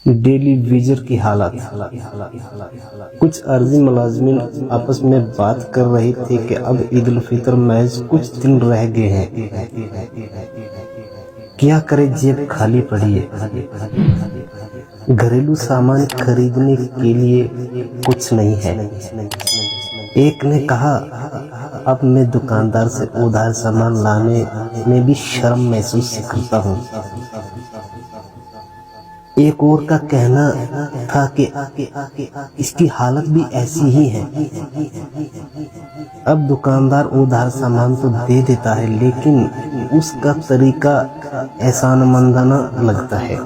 Television की हालत। कुछ अर्जी मुलाजमीन आपस में बात कर रहे थे कि अब ईद उल फितर महज कुछ दिन रह गए हैं, क्या करे, जेब खाली पड़ी है, घरेलू सामान खरीदने के लिए कुछ नहीं है। एक ने कहा, अब मैं दुकानदार से उधार सामान लाने में भी शर्म महसूस करता हूँ। एक और का कहना था कि इसकी हालत भी ऐसी ही है। अब दुकानदार उधार सामान तो दे देता है, लेकिन उसका तरीका एहसानमंदाना लगता है।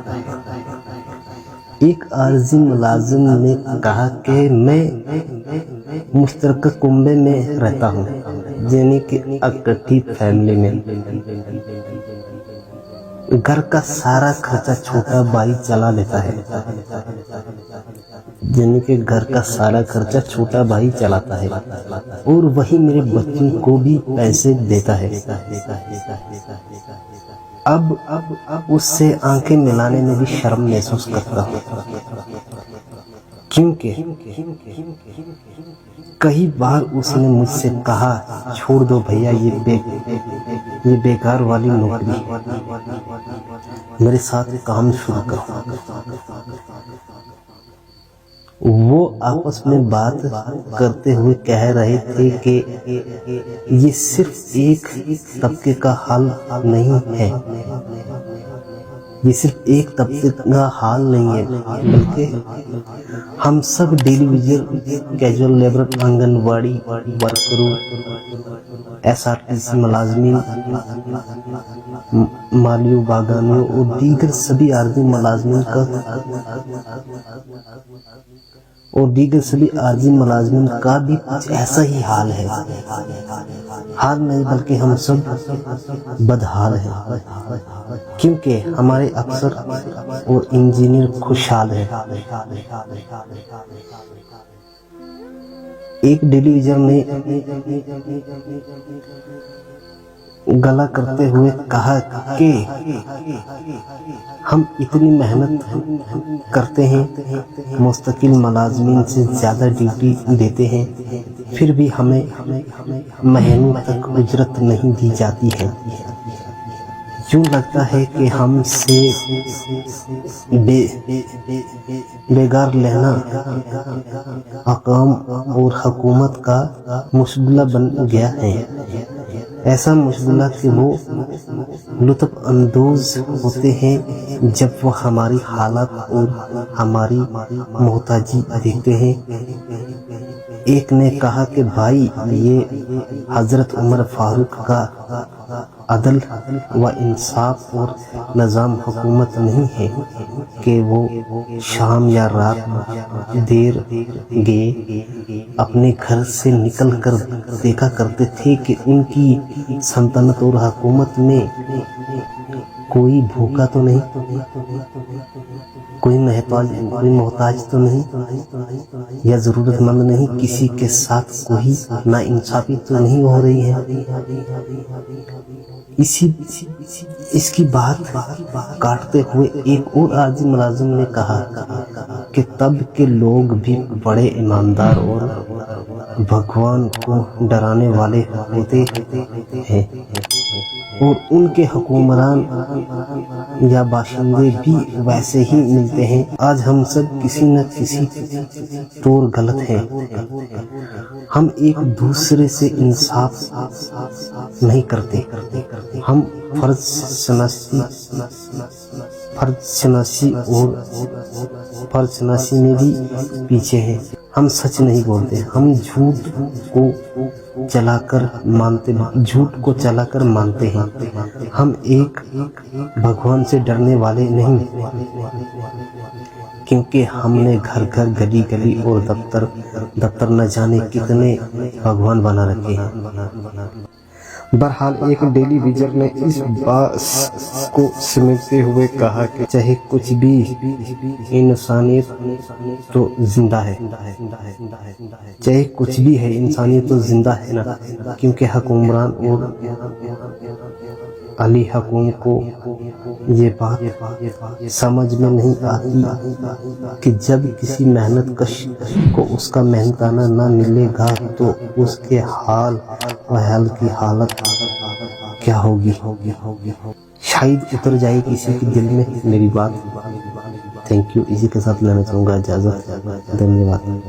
एक आर्जी मुलाजिम ने कहा कि मैं मुश्तरका कुंबे में रहता हूँ, यानी कि इकट्ठी फैमिली में। घर का सारा खर्चा छोटा भाई चला लेता है, यानी कि घर का सारा खर्चा छोटा भाई चलाता है और वही मेरे बच्चों को भी पैसे देता है। अब उससे आंखें मिलाने में भी शर्म महसूस करता हूँ, क्योंकि कई बार उसने मुझसे कहा, छोड़ दो भैया, ये बेकार वाली नौकरी, मेरे साथ काम शुरू करो। वो आपस में बात करते हुए कह रहे थे कि ये सिर्फ एक तबके का हाल नहीं है, ये सिर्फ एक तबके का हाल नहीं है, बल्कि हम सब टेलीविजन, कैजुअल लेबर, आंगनवाड़ी वर्करों, SRTC मुलाजमीन, मालियों, बागानियों और दीगर सभी आर्जी मुलाजमीन का भी कुछ ऐसा ही हाल है। हाल नहीं बल्कि हम सब बदहाल हैं, क्योंकि हमारे अफसर और इंजीनियर खुशहाल हैं। एक टेलीविजन ने गला करते हुए कहा कि हम इतनी मेहनत करते हैं, मुस्तकिल मुलाजमीन से ज़्यादा ड्यूटी देते हैं, फिर भी हमें महीनों तक उजरत नहीं दी जाती है। यूँ लगता है कि हमसे बेगार लेना हकाम और हुकूमत का मुश्किल बन गया है। ऐसा मुश्किल कि वो लुत्फ अंदोज होते हैं जब वो हमारी हालत और हमारी मोहताजी देखते हैं। एक ने कहा कि भाई, ये हजरत उमर फारूक का अदल व इंसाफ और निज़ाम हुकूमत नहीं है कि वो शाम या रात देर गए अपने घर से निकल कर देखा करते थे कि उनकी सल्तनत और हुकूमत में कोई भूखा तो नहीं, कोई मोहताज तो नहीं या ज़रूरतमंद नहीं, किसी के साथ कोई नाइंसाफी तो नहीं हो रही है। इसकी बात काटते हुए एक और आर्जी मुलाजिम ने कहा कि तब के लोग भी बड़े ईमानदार और भगवान को डराने वाले होते हैं और उनके हुक्मरान या बाशिंदे भी वैसे ही मिलते हैं। आज हम सब किसी न किसी तौर गलत हैं। हम एक दूसरे से इंसाफ नहीं करते, हम फर्ज शनासी में भी पीछे हैं। हम सच नहीं बोलते, हम झूठ को चलाकर मानते हैं। हम एक भगवान से डरने वाले नहीं, क्योंकि हमने घर घर, गली गली और दफ्तर न जाने कितने भगवान बना रखे हैं। बहरहाल एक टेलीविजन ने इस बात को समेटते हुए कहा कि चाहे कुछ भी, इंसानियत तो जिंदा है, चाहे कुछ भी है, इंसानियत तो जिंदा है ना, क्योंकि हुक्मरान और अली हकूम को ये बात समझ में नहीं आती कि जब किसी मेहनत कश को उसका मेहनताना ना मिलेगा तो उसके हाल व हाल की हालत क्या होगी। शायद उतर जाए किसी के दिल में मेरी बात। थैंक यू, इसी के साथ लेना चाहूँगा इजाज़त। धन्यवाद।